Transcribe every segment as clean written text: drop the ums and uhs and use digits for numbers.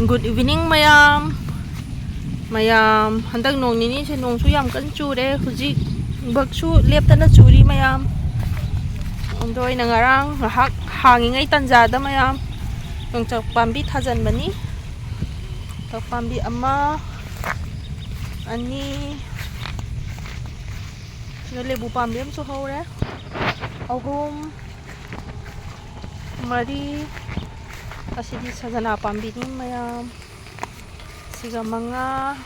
Good evening mayam. Mayam, handak nong nini se nong su yam kan chure hujik baksu leptana churi mayam. Ondoi na ngarang hak hangingai tanjada mayam. Nong chak pambi thajan bani. Tak pambi ama ani sila lebu pambi am su hore. Ahum mari asidi sajana pambi ni mayam. Siga manga,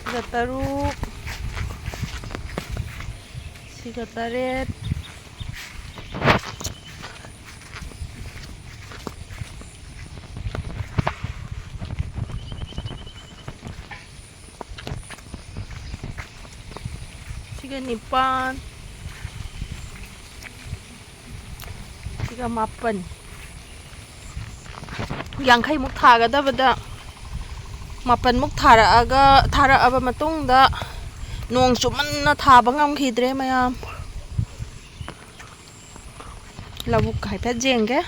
siga taruk, siga taret, siga nipan, siga mapan. Yang kai muk thaga da bada. Mapan muk thara aba matung da nong chuman na thaba ngam khidre mayam labuk khai pet jeng ke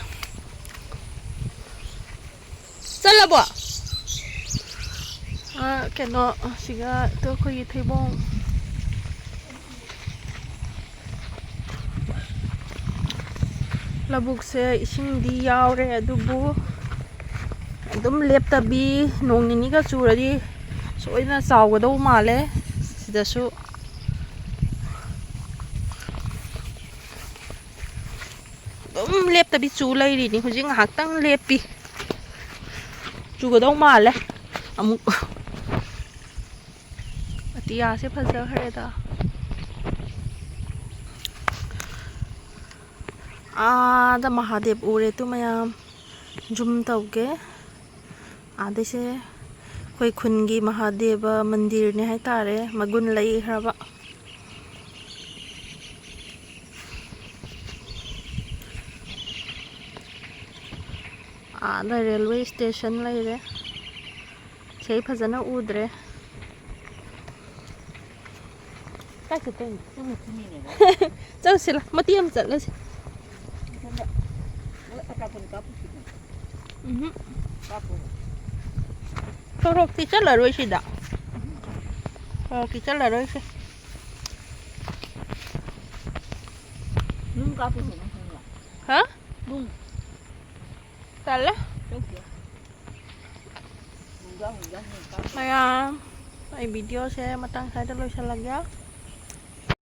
salabo keno siga to khoi thebong labuk se ising di yaure adubu adum leptabi nong nini ka churadi soina chawgado male sidasu adum leptabi chu lairi ni hujing haktang lepi chugado male amuk atiya se phaja khareda da mahadev ure tu mayam jum tauge आधे से कोई खुनगी महादेव मंदिर ने है तारे मगुन लई हरबा आधा रेलवे स्टेशन लई रे सही फजना उदरे काय चते चल सिला मतियम चल से Thôi thì chắc là rồi chị đã. Thì chắc là rồi chị. Nung ka po sa hả? Nung. Tala? Mày video sẽ matang saya dulu saya lagi ya.